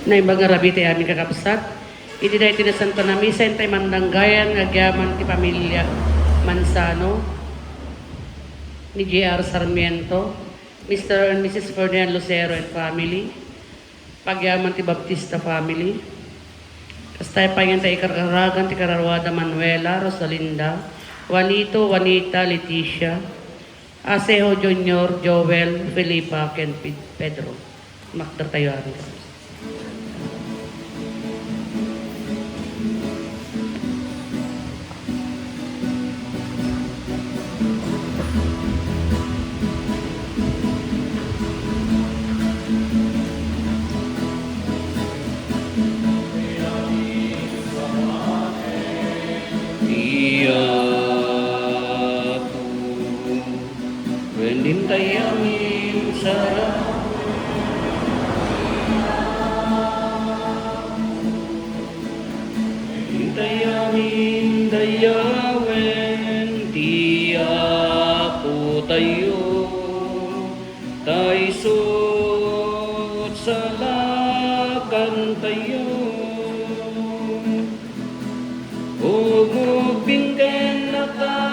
na ibang rabi tayo aming kakapsat. Iti dahi tinasan pa na misa, intay mandanggayan, agyaman ti pamilya Mansano, ni J.R. Sarmiento, Mr. and Mrs. Ferdinand Lucero and family, pagyaman ti Baptista family, kastay payan tayo kararagan ti Kararwada Manuela, Rosalinda, Juanito, Juanita, Leticia, Asejo Junior, Joel, Felipa, Ken Pedro. Makdar tayo aring. Hintay amin sa hintay amin dayawen tiyapo tayo taysot sa lakan tayo umubingken na tayo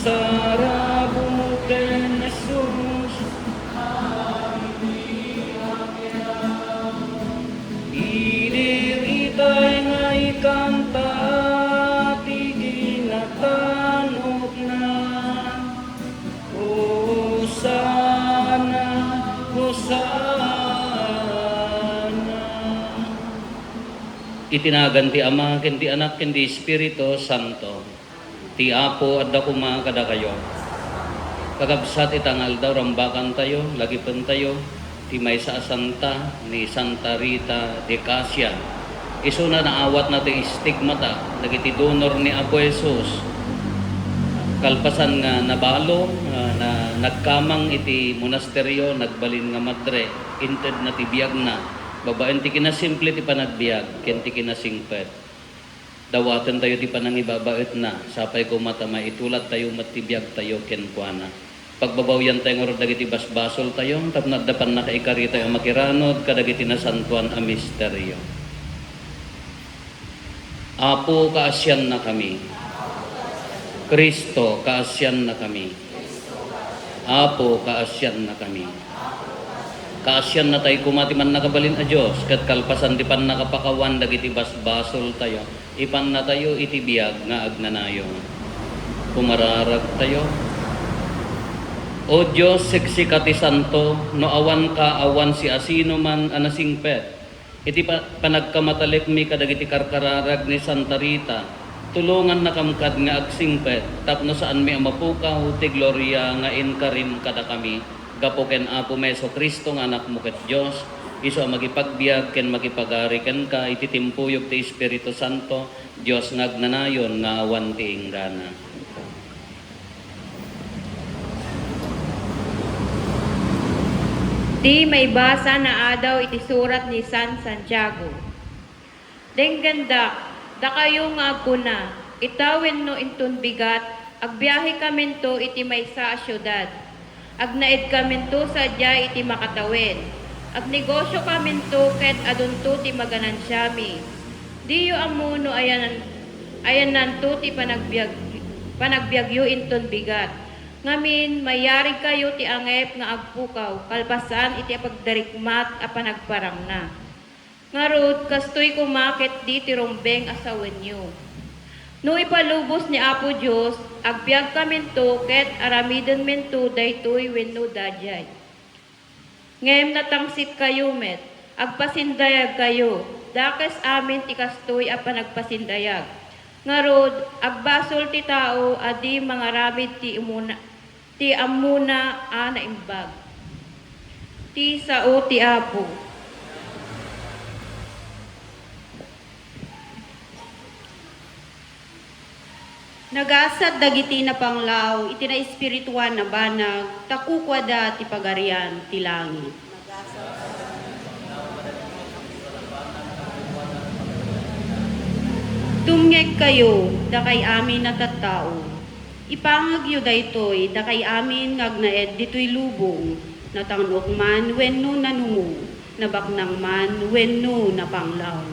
sarabo ken Jesus iliritay nga ikanta ti ginatanok na Hosana, Hosana. Itinagan ti Ama ken ti Anak ken ti Espiritu Santo. Ti Apo at dakuma kada kayo. Kagabsat itangal daw rambakan tayo, lagipan tayo, ti may sa Santa ni Santa Rita de Casia. Iso na naawat na ti stigmata, nagiti donor ni Apo Jesus. Kalpasan nga nabalo, na nagkamang iti monasteryo, nagbalin nga madre, inted na ti biyag na. Babaen ti kinasimple ti panagbiag, ken ti kinasingpet. Dawatan tayo ti panangibabait na, sapay ko mata maitulat tayo matibiyag tayo kenkwana. Pagbabawyan tayo nga dagiti basbasol tayo, tapno dapan na kaikari tayo makiranod, kadagiti na santuan a misteryo. Apo, kaasyan na kami. Kristo, kaasyan na kami. Apo, kaasyan na kami. Kaasyan na tayo kumati man nakabalin a Diyos, kat kalpasan di pan nakapakawan dagiti basbasol tayo, ipan na tayo itibiyag nga agnanayo. Pumararag tayo. O Diyos, siksikati santo, no awan ka awan si asino man anasingpet. Iti panagkamatalik mi kadagiti karkararag ni Santa Rita, tulungan na kamkad nga agsingpet, tapno saan mi amapukaw, ti gloria nga inkarim kada kami. Gapo ken Apo Meso Kristo nga anak mo ket Diyos, iso magipagbiag ken magipagari ken ka, ititimpuyog ti Espiritu Santo, Diyos ngagnanayon nga awan ti inggana. Di may basa na adaw iti surat ni San Santiago. Dengganda, da kayo nga agkuna, itawin no intun bigat, agbiyahe kamin to iti may sa syudad. Agnaid kamin to sadya iti makatawin. Agnegosyo kamin to ket adunto ti maganansyami. Diyo amuno ayanan to ti panagbiagyo inton bigat. Ngamin mayari kayo ti angep nga agpukaw, kalpasan iti pagdarikmat a panagparang na. Ngarod kastoy kumakit di ti rombeng asawen nyo. No ipalubos ni Apo Diyos, agbiag kamin to, ket aramiden men to, daytoy wenno dadyay. Ngem natangsit kayo met, agpasindayag kayo, dakes amin ti kastoy a panagpasindayag. Ngarod, agbasol ti tao, adi mga ramid ti amuna a naimbag. Ti sao ti Apo. Nagasat dagiti na panglaw, iti na espirituan na banag, takukwada ti pagarian ti langit. Tumngeg kayo, da kay amin na tattao. Ipangagyo daytoy dakay amin ngagnaed ditoy lubong, natangnok man wenno nanumo, nabaknang man wenno napanglaw.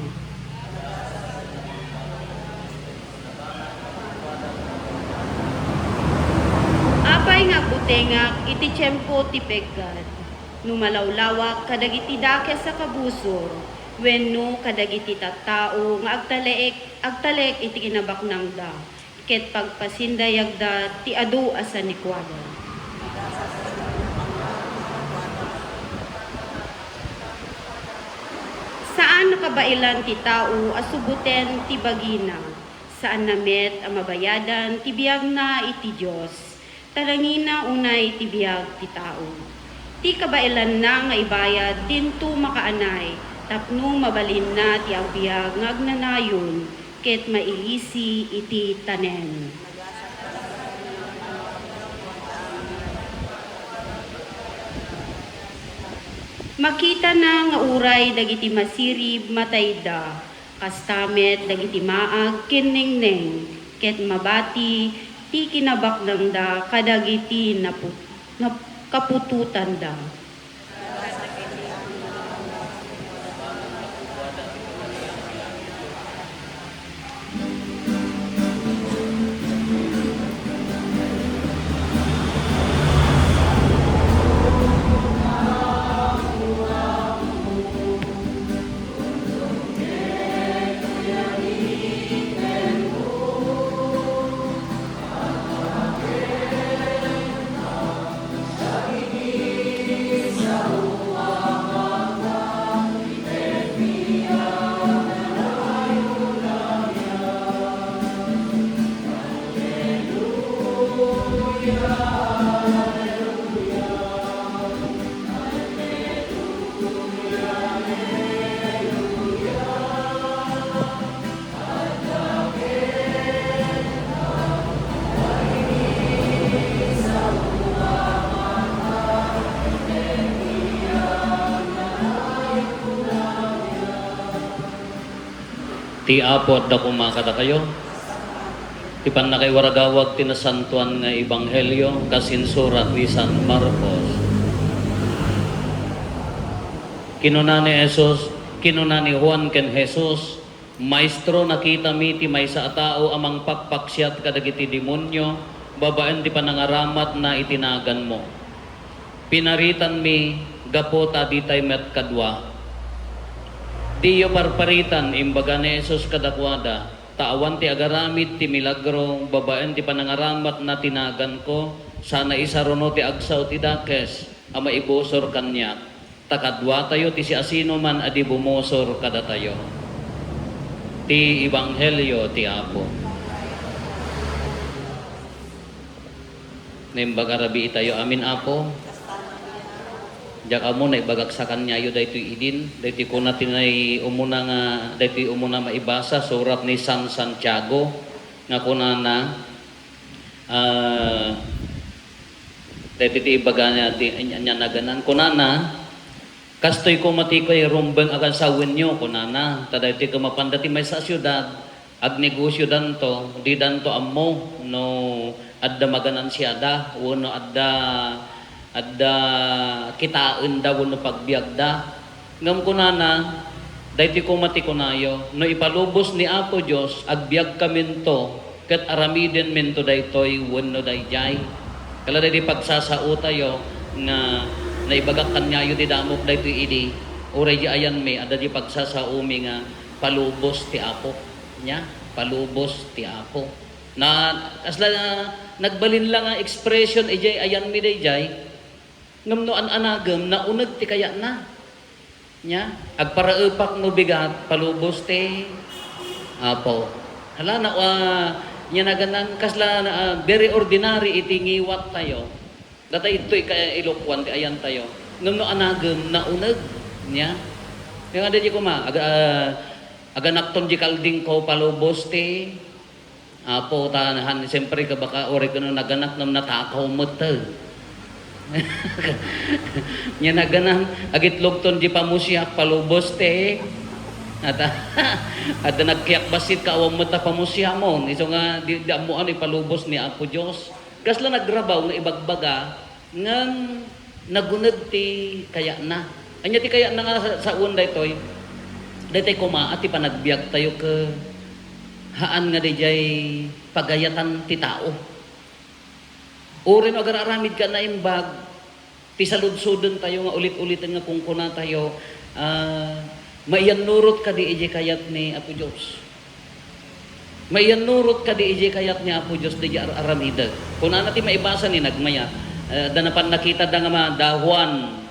Apay nga butengak iti tiyempo ti pegkat, numalawlawak kadagiti dakes sa kabusor, wenno kadagiti tattao nga agtalek iti kinabaknang da, ket pagpasindayag da ti adu asa ni kwada. Saan nakabailan ti tao asubuten ti bagina, saan namet ang mabayadan ti biyag na iti Diyos, talangina unay ti biyag ti tao. Ti kabailan na nga ibayad dinto makaanay, tapno mabalin na ti agbiag ngagnanayon, ket mailisi iti tanen. Makita na nga uray dagiti masirib matayda, kastamet dagiti maag kiningneng, ket mabati ti kinabaknang da kadagiti kapututan da. Ti Apo at dako makada kayo. Ti panakay waragawag tinasantuan nga ebanghelyo kasinsurat ni San Marcos. Kinuna ni Jesus, kinuna ni Juan ken Jesus, Maestro, nakita mi ti maysa a tao amang pakpaksiat kadagiti demonyo, babaen ti panangaramat na itinagan mo. Pinaritan mi gapota ditay met kadwa. Diyo parparitan imbaga ni Jesus kadakwada, taawan ti agaramid ti milagro, babaen ti panangaramat na tinagan ko, sana isaruno ti agsaw ti dakes, ama ibusor kanya, takadwa tayo ti si asino man adi bumosor kada tayo. Ti Ebanghelyo ti Apo. Nimbaga rabi tayo, amin Apo. Jak amo na ibagak sa kanya yo daytoy idin, daytoy ko natin ay umuna nga, daytoy umuna maibasa surat ni San Santiago nga kunana daytoy ti ibaga niya anya naganan kunana kastoy ko matikoy rumbeng agan sawin nyo kunana tadaytoy ko mapandati may sa syudad ag negosyo danto di danto ammo no adda maganan siya da uno adda kitain daw no pagbiag da ngam kunana dayti ko mati kunayo no ipalubos ni Apo Dios agbiag kaminto ket aramiden minto daytoy wenno dayjay kala di pagsasao tayo nga naibagak kanyayo di damok daytoy idi uray di ayan mi adda di pagsasao mi nga palubos ti Apo nya palubos ti Apo na asla nagbalin lang ang expression ijay ayan mi dayjay ngam no anagem na uneg ti kaya na nya agparaupak no bigat palubos ti Apo hala na nya naganan kasla very ordinary iti ngiwat tayo datay itoy kaya ilokwan ti ayan tayo ngam no anagem na uneg nya yung ada di ko ma aga nakton di kalding ko palubos ti Apo tanahan siyempre ka baka ore kuno naganak nam natakaw mo te nya naganan agitlog ton di pamusya palubos te At at nagkiyak basit ka awang mata pamusya mo. Iso nga di mo ano ipalubos ni Apo Dios. Kasla nagrabaw nga ibagbaga ngang nagunad ti kaya na. Anya ti kaya na nga sa unday toy. Daytay kuma at ipanagbiag tayo ke haan nga dijay pagayatan ti tao. Orin agar aramid ka na imbag ti saludsudon tayo nga ulit-ulitan nga kung kuna tayo maiyan nurot ka di ije kayat ni Apo Diyos. Maiyan nurot ka di ije kayat ni Apo Diyos di aramida. Kung natin maibasa ni nagmaya, danapan nakita da nga dahuan,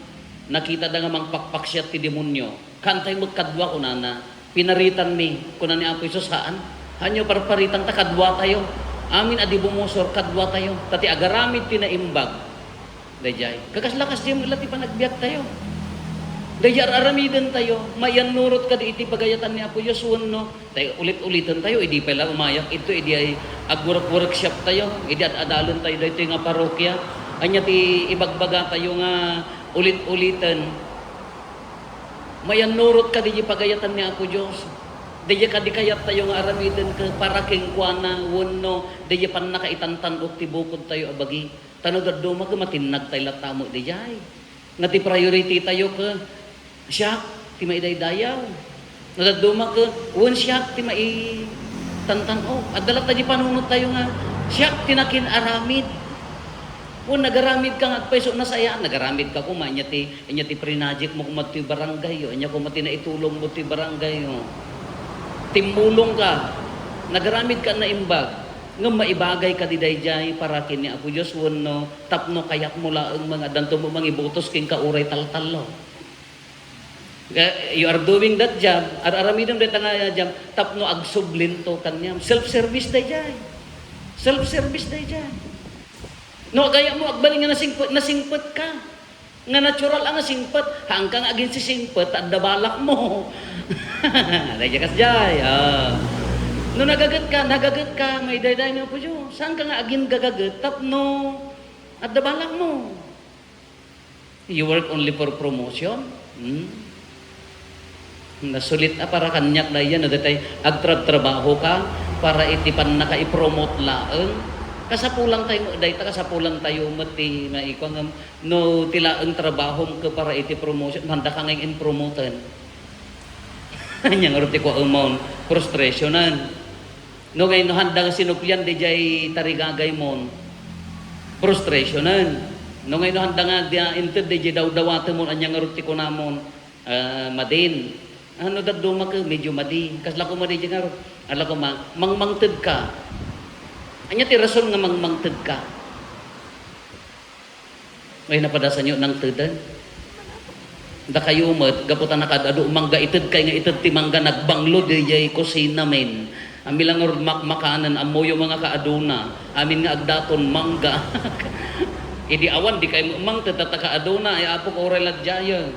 nakita da nga mang pakpaksyat ti demonyo. Kantay magkadwa ko na pinaritan mi, kuna ni Apo Diyos saan? Hanyo parparitan ta kadwa tayo. Amin adi bumusor kadwa tayo. Tati agaramid tinaimbag. Dayjay. Kakas-lakas di mo ilati pa nagbiyak tayo. Dayjar aramidan tayo, mayan nurot ka di iti pagayatan ni Apo Diyos, no? Tayo ulit-ulitan tayo, hindi pala umayak ito, hindi ay workshop tayo, hindi at adalon tayo dito nga parokya. Anya ti ibagbaga tayo nga ulit-ulitan. Mayan nurot ka di pagayatan ni Apo Diyos. Daya ka di kayat tayo nga aramidan ka para kengkwana, no? Daya pan nakaitantan o tibukod tayo abagi. Tanod duma ka matinag tayo latamo di jay. Nga ti priority tayo ka. Siyak, ti maidaydayaw. Nadaduma ka, uwan siyak, ti maitantanaw. At dalat na di panunod tayo nga, siyak, tinakin aramid. Kung nagaramid ka nga, peso na saya, nagaramid ka kuma, inya ti prinajik mo kumat ti barangay, inya kumati na itulong mo ti barangay. Timulong ka, nagaramid ka na imbag, nga maibagay ka di dayjay para kini Apo Diyos, no, tapno kayak mula ang mga danto mo mga ibutos king kauray taltalo. You are doing that job, aramidam dito nga job, tapno agsublin to kanyam. Self-service day jay. Self-service day jay. No, kaya mo agbaling nga nasingpet ka. Nga natural ang nasingpet. Hanggang agin si singpet, at dabalak mo. Daya kas jay. No, nagagat ka, may dayday niyo po Diyos. Saan ka nga agin gagagat, tapno, at dabalak mo. You work only for promotion? Nasulit na para kanyak na yan, nadatay agtrab-trabaho ka para itipan na ka i-promote laang. Kasapulang tayo, dahita kasapulang tayo mati maikon no tilaang trabaho ka para iti-promotion, handa ka ngayon in-promoten. Yang arti ko amon, frustrationan. No ngayon no handa nga sinupyan, di jay tarigagay mon, frustrationan. No ngayon no handa nga inted, di jay daw-dawate mon, anyang arti ko namon, madin. Ano daduma ka, medyo madi. Kasla ko madi dyan nga, ala ko mangmangted ka. Anya ti rason nga mangmangted ka. May napadasan nyo ng tedan. Da kayo umat, gaputan nakadado, mangga ited kay nga ited ti mangga nagbanglo di jay kusina men. Ami lang makanan, amo yung mga kaaduna. Amin nga agdaton mangga. Idi awan, di kayo mangted at kaaduna, ay apo ko relat jaya.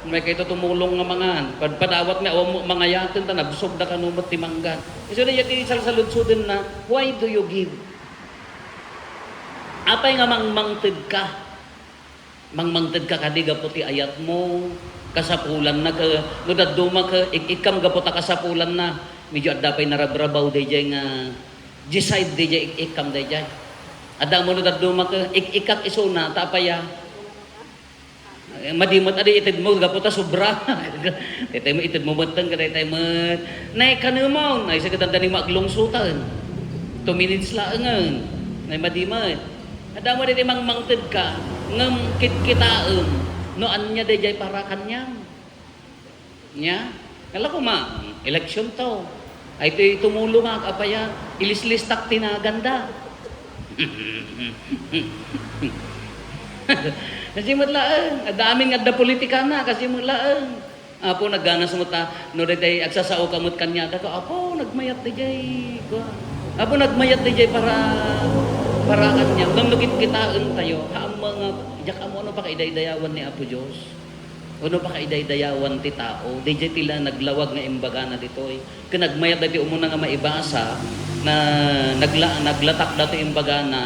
May kayo tumulong nga mga padawat nga mga yatin ta nabsog da kanumot ti manggan. Isu na yati salsaludsuden na why do you give? Apay nga mangmangted ka. Mangmangted ka kadi gaputi ayat mo kasapulan na ka no daduma ka ikam gaputa kasapulan na medyo adapay narabrabaw dayjay nga decide dayjay ikam dayjay. Ada mo no daduma ka ikak isuna tapaya madimot adi ited mo gaputa sobra. Daytay mo ited mo benteng ka daytay mo nay kanumaw nay sa katanda ni maglungsutan. 2 minutes laangan. Nay madimot. Ada mo daytay mangmangted ka ngem kitkitaem no anya dayjay para kanyam. Nya? Kala ko election to. Ay tumulong apaya ilislistak tinaganda. Kasi mutlaan, adaming adda politika na kasi mutlaan. Apo naggana sa muta, no day agsasao kamot kanya ka. Apo nagmayat dijay ko. Apo nagmayat dijay para kanya. Ngam nugit kitaan tayo, haam mga jak amo no pa kaidaydayawan ni Apo Dios. Uno pa kaidaydayawan ti tao. Dijay tila naglawag nga imbaga na ditoy. Kanagmayat dati umuna nga maibasa na naglatak dato imbaga na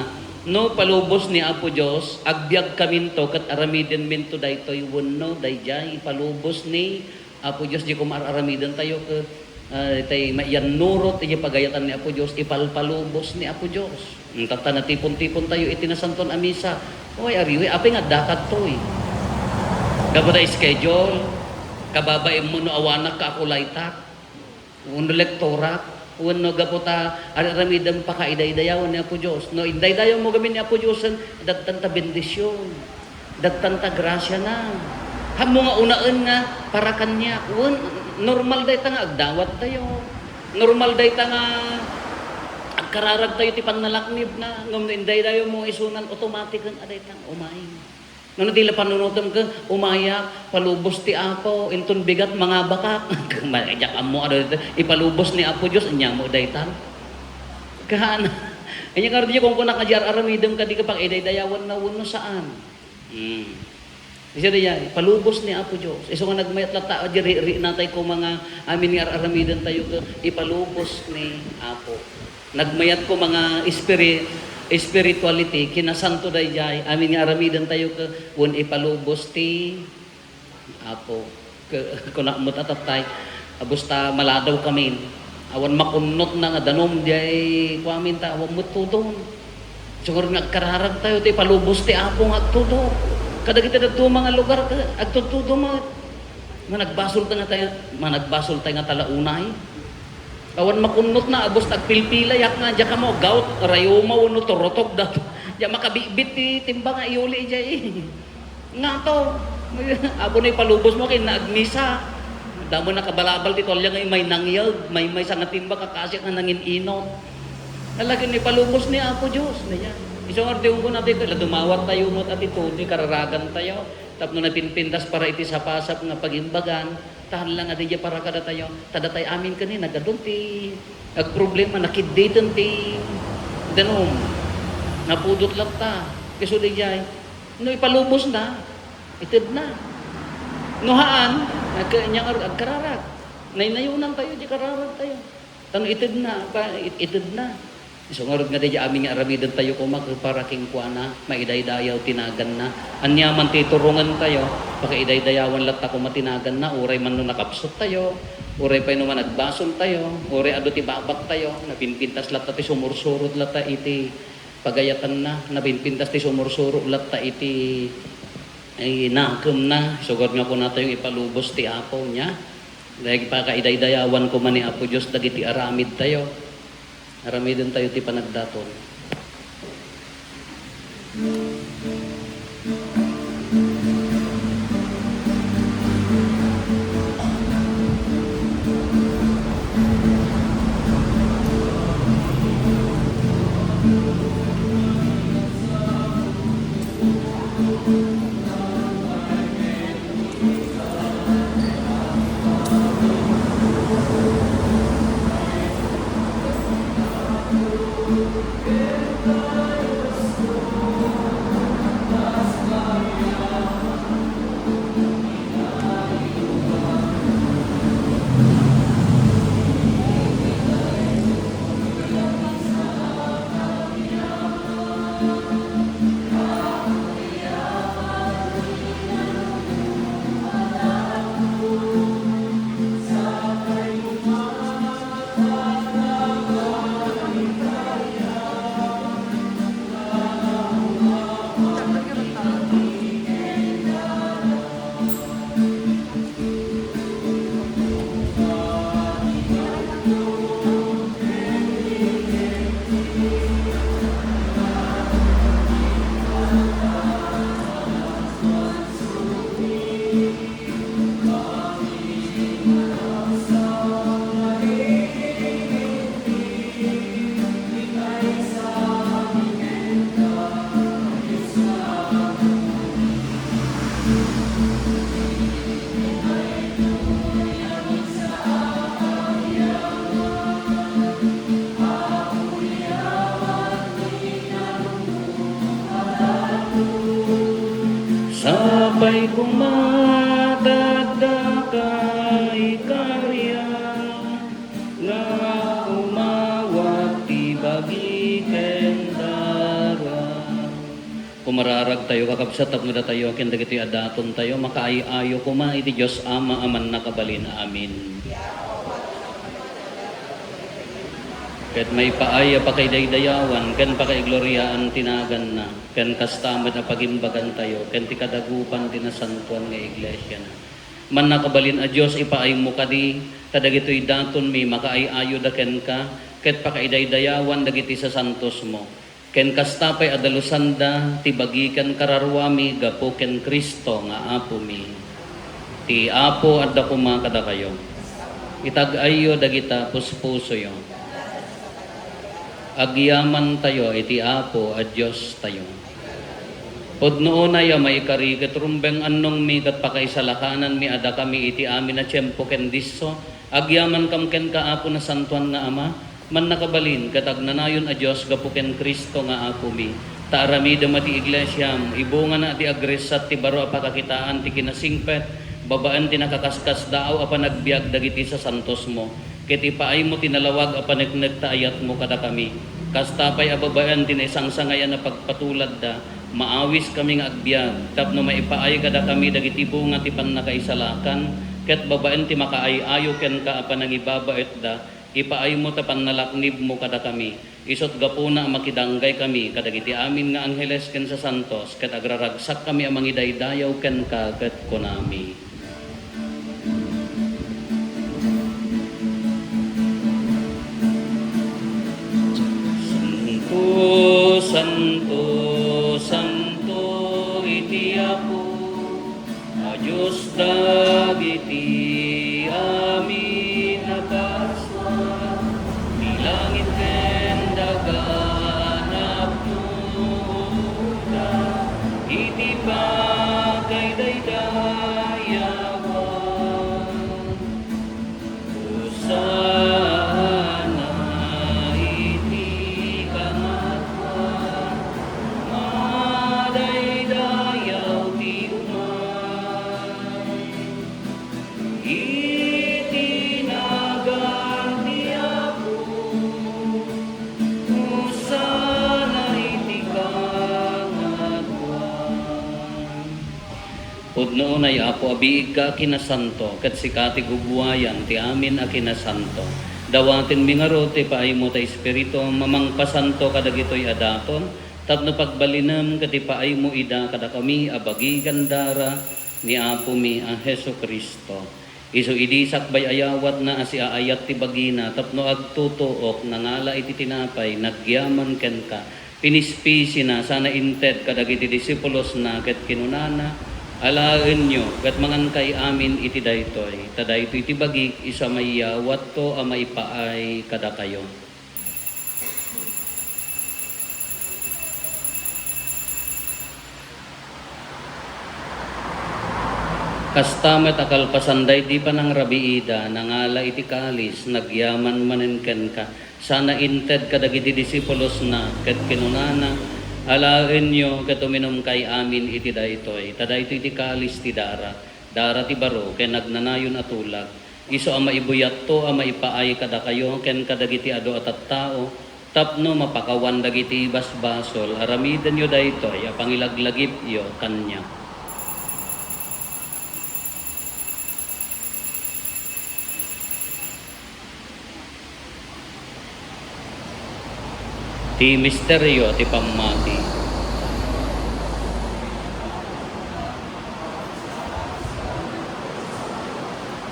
no palubos ni Apo Dios agbyag kaminto ket aramiden minto daytoy wenno dayjay palubos ni Apo Diyos, di ko mararamidan tayo ka tay maiyan nurot, iti pagayatan ni Apo Diyos, ipalpalubos ni Apo Diyos. Tata na tipon-tipon tayo, itinasanton amisa. Oy, ariwi, api nga dakat to eh. Gabada schedule, kababae mo no awanak ka akulaytak, uno lektorat, uno gaputa, araramidang pakaiday-dayawan ni Apo Diyos. No, inday-dayaw mo gamin ni Apo Diyos, dagtanta bendisyon, dagtanta grasya na. Hamo nga unaan nga para kanya. Normal day ta nga agdawat tayo. Normal day ta nga agkararag tayo ti panalaknib na ngam inday dayo mo isunan automatic ang aday tang umay. Ngano dila panunutom ka umaya palubos ti Apo inton bigat mga bakak. Majak amo ado ipalubos ni Apo Dios anya mo daytan. Kahan. Anya kardi kung kuna kajar aramidem ka di ka pag iday-dayawan na wenno saan. Isa diya, palubos ni Apo Diyos. Iso nga nagmayat lata, ri natay ko mga amin nga aramidan tayo ka, ipalubos ni Apo. Nagmayat ko mga spirituality, kinasanto day jay, amin nga aramidan tayo ka, kung ipalubos ti Apo. Kuna mo tatatay, abusta maladaw kami. Awan makunot na nga danom jay, kuamin ta, awan mo tudon. Siguro nga kararag tayo, ti palubos ti Apo nga tudon. Kada kita dito mga lugar agtutudo managbasol tayo nga talaunay. Awan makunot na abos tagpilpila yak nga diya ka mo gout rayuma uno torotok dat. Diya makabibit ti timba nga iuli diya Nga to. Abo na palubos mo kay naagmisa. Damo nakabalabal ti tolya nga may nangyag, may sa nga timba kakasya nga nangin inot. Nalagyan ni palubos ni Apo Diyos na yan. Isang artiyon ko natin, dumawat tayo mo't atitude, kararagan tayo, tapno na pinpintas para iti sapasap nga pagimbagan, tahan lang adi para kada tayo, tadatay amin kanina, gadon ti, problema, nakidatan ti, danom, napudot lang ta, kaso di jay, no ipalubos na, itid na, nuhaan, agkararag, naynayunan tayo, di kararag tayo, tanong itid na, So ngarod nga di amin nga aramidan tayo kumak para king kuana, maidaydayaw tinagan na. Anyaman titurungan tayo, pakaiday-dayawan latta ko matinagan na, uray man no nakapsot tayo, uray pa no managbason tayo, uray ado ti babak tayo, napinpintas latta ti sumursurot latta iti pagayatan na, napinpintas ti sumursurot latta iti ay nakem na. Sugod nga po nato yung ipalubos ti Apo niya. Dahil pakaiday-dayawan ko man ni Apo Diyos dagiti aramid tayo. Aramidin tayo ti panagdaton. Sabay kumadagdagay karya nga umawat ti bagi kendara kumararag tayo, kakabsat tapno da tayo, ken dagiti adaton tayo, makaayo kuma iti Diyos Ama aman nakabalin. Amin. Ket may paaya pa kay daydayawan, ken pa kay gloryaan tinagan na, ken kastamet na pagimbagan tayo, ken ti kadagupan tinasantuan nga iglesia na. Man nakabalin a Diyos, ipaay mo kadi, tadagito'y daton mi, makaayo da ken ka, ket pa kay daydayawan dagiti sa santos mo. Ken kastapay adalusanda, ti bagikan kararwami, gapo ken Kristo nga apo mi. Ti apo adda kuma kada kayo. Itag-ayo dagita puspuso yo. Agyaman tayo, iti apo at Diyos tayo. Pudno na ya may karigat rumbeng anong mi kat pakaisalakanan mi ada kami iti amin na tiyempo ken disso. Agyaman kam ken kaapo na santuan nga ama, man nakabalin katagnanayon a Diyos gapo ken Kristo nga apo mi. Taarami damati iglesyam, ibunga na ti agresat ti baro apakakitaan ti kinasingpet, babaan ti nakakaskas daaw apa nagbiag dagiti sa santos mo. Ket ipaay mo tinalawag a paneknek ta ayat mo kada kami. Kastapay ababayan tinisang sangayan na pagpatulad da, maawis kami nga agbiag, tapno maipaay kada kami dagiti bunga ti pannakaisalakan, ket babaen ti makaayayo ken ka apa nangibabaet da, ipaay mo ta pannalaknib mo kada kami. Isot gapuna makidanggay kami kadagiti amin nga angheles ken sa santos, ket agraragsak kami amang idaydayaw ken ka ket kunami. Santo, Santo, iti Apo, a Diyos dagiti amin nakaswa, di langit ken dagan apnuda, iti bagay daydayawan, Pudno na Apo abiig ka kinasanto, kat sikati gubuayan ti amin a kinasanto. Dawatin mingarote paay mo ta espiritu, mamangpasanto kadagitoy adaton, tapno pagbalinam kati paay mo ida kada kami abagi gandara ni Apo mi a Heso Kristo. Iso idisak bay ayawat na asi aayat ti bagina, tapno agtutuok nangala iti tinapay, nagyaman ken ka. Pinispisi na sana inted kadagiti disipulos na ket kinunana, alaen nyo, kat mangan kay amin iti daytoy. Tadaytoy iti bagik, isa may yawat to a may paay kada kayo. Kastamet akal pasanday di pa ng rabiida, nangala iti kalis, nagyaman manen ka. Sana inted kadagiti disipulos na, kat kinunana, alaen nyo katuminom kay amin iti daytoy. Tadaytoy iti kalis ti dara. Dara ti baro ken nagnanayon atulag. Iso ang maibuyat to ang maipaay kada kayo ken kadagiti ado at tao. Tapno mapakawan dagiti basbasol. Aramiden yo daytoy apangilaglagip yo kanya. Ti misteryo ti pamati.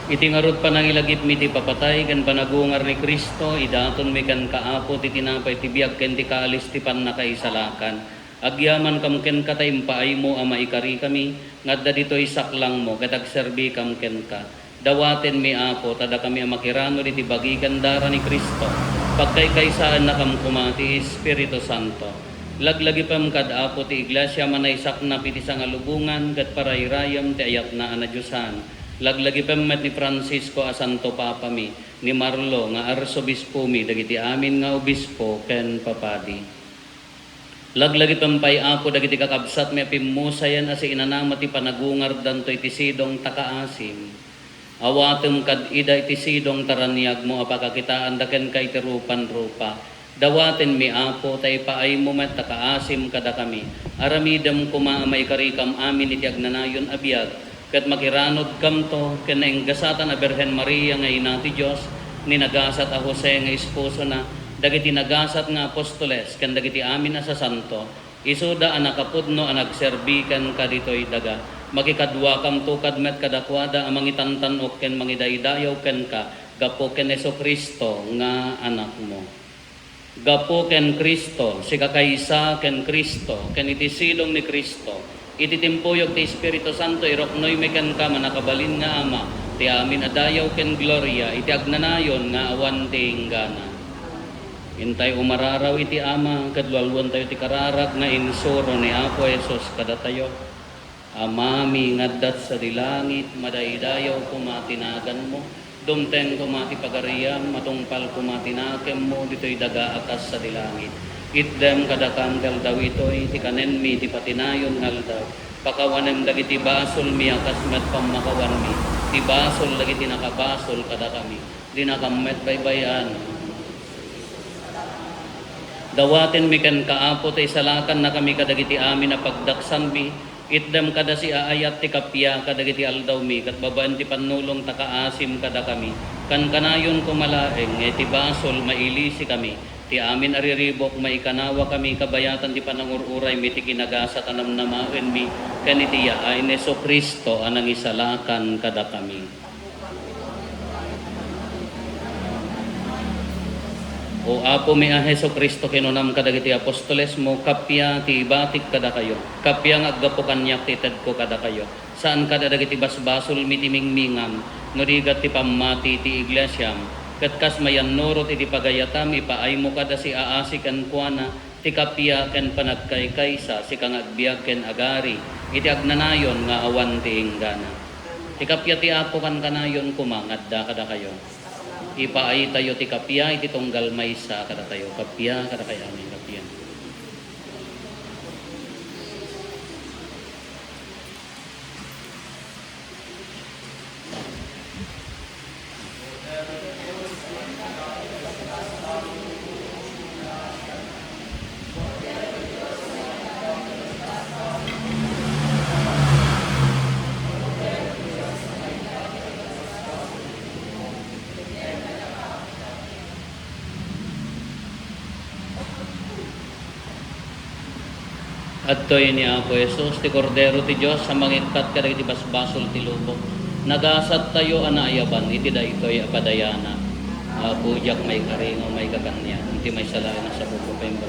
Iti ngarod panangilagip mi ti papatay ken panagungar ni Kristo, idaton mi kan kaapo ti tinapay ti biag ken ti kaalis ti pannakaisalakan. Agyaman kam ken katay paay mo a maikari kami, ngadda ditoy saklang mo ket agserbi kam ken ka. Dawaten mi Apo tada kami a makirano iti bagikan dara ni Kristo. Pagkaykaysaan na kam kumati Espiritu Santo. Laglagi pam kad Apo ti iglesia manaysak na piti sangalubungan ket parayrayam ti ayat na anadyosan. Laglagi pam met ni Francisco a Santo Papa mi, ni Marlo nga arsobispo mi dagiti amin nga obispo ken papadi. Laglagi pam pay Apo dagiti kakabsat mi pimusayan as inanama ti panagungar danto iti sidong takaasim. Awatem kad ida iti sidong taraniag mo apakakitaan daken kay ti rupan-rupa. Dawaten mi apo tay paay mo met takaasim kada kami. Aramidam kumaamay karikam amin iti agnanayon abiyag. Kat makiranod kam to ken nainggasatan a Birhen Maria nga ina ti Dios ni nagasat a Jose nga esposo na dagiti nagasat nga apostoles ken dagiti amin na sa santo. Isuda a nakapudno a nagserbi ken kaditoy daga. Makikadwa kam tukad met kadakwada a mangitantanok ken mangidaydayaw ken ka gapo ken Jesucristo nga anak mo. Gapo ken Kristo, si kakaysa ken Kristo, ken iti silong ni Kristo, iti timpuyog ti Espiritu Santo, iroknoy me ken ka manakabalin nga ama, ti amin adayaw ken gloria, iti agnanayon nga awan ti inggana. Intay umararaw iti ama, kadwalwan tayo ti kararag nga insuro ni Apo Jesus kada tayo. Amami ngaddat sa dilangit, madaydayaw kumatinagan mo. Dumten kumati pagariam, matungpal kumatinakem mo, dito'y daga akas sa dilangit. Itdem kadakam daw ito'y, ti kanen mi, ti patinayon ngaldaw. Pakawanem dagiti basol mi, akas met pamakawan mi. Ti basol dagiti nakabasol kada kami. Di nakamet baybayan. Dawaten mi ken kaapo tay salakan na kami kadagiti amin na pagdaksan mi. Itdem kada si aayat ti kapya kadagiti aldaw mi kat babaan ti panulong takaasim kada kami. Kan kanayon kumalaeng ti basol mailisi kami. Ti amin ariribok maikanawa kami kabayatan ti panangururay mi ti kinagasa tanamnamaen mi ken iti yaay ni Jesucristo anang isalakan kada kami. O apo mi a Jesucristo kinunam kadagiti apostoles mo kapya ti batik kada kayo. Kapya nga aggapo kanyak ti ted ko kada kayo. Saan kada dagiti basbasol mi ti mingmingam no rigat ti pammati ti iglesyam. Ket kas mayan norot iti pagayatam ipaay mo kada si aasi ken kuana ti kapya ken panagkaykaysa si kang agbiag ken agari iti agnanayon nga awan ti inggana. Ti kapya ti apo kan kanayon kumangadda kada kayo. Ipaay tayo ti kapya, iti tunggal maysa kada tayo. Kapya, kada kayo amin kapya. Adtoy ni Apo Jesus, ti Kordero ti Diyos, sa mangitkat ka ti basbasol ti lubok. Nagasat tayo anayaban, iti da ito'y apadayana. Bujak may karingo, may kakanya, iti may salayan na sa bukupemba.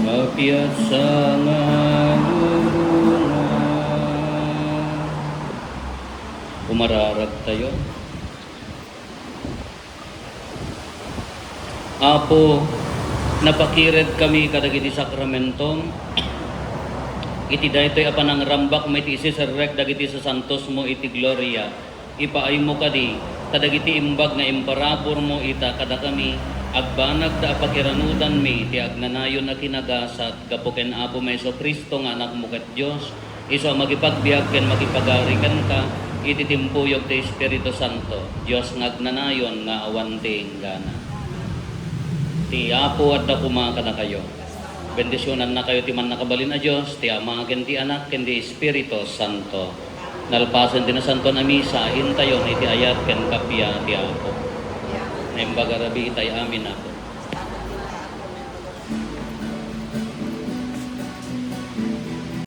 Mapiat sa ngalulungan. Umararag tayo. Apo, napakired kami kadagiti sakramentom. Iti daytoy apan ang rambak may ti isisarrek dagiti sa santos mo iti gloria. Ipaay mo kadi, kadagiti imbag nga imparabor mo ita kada kami, agbanag da apakiranudan mi, ti agnanayon na kinagasat, kapuken Apo Meso Kristo nga anak mo ket Diyos, iso magipagbiag ken magipagarikan ka, iti timpuyog ti Espiritu Santo, Diyos nga agnanayon nga awan ting gana. Ti Apo at dakuma ka na kayo. Bendisyonan na kayo ti man nakabalin a Diyos, ti Ama ken ti Anak ken ti Espiritu Santo. Nalpasan ti na Santo na Misa, hintayon iti ayat ken kapya ti Apo. Naimbagarabi itay amin ako.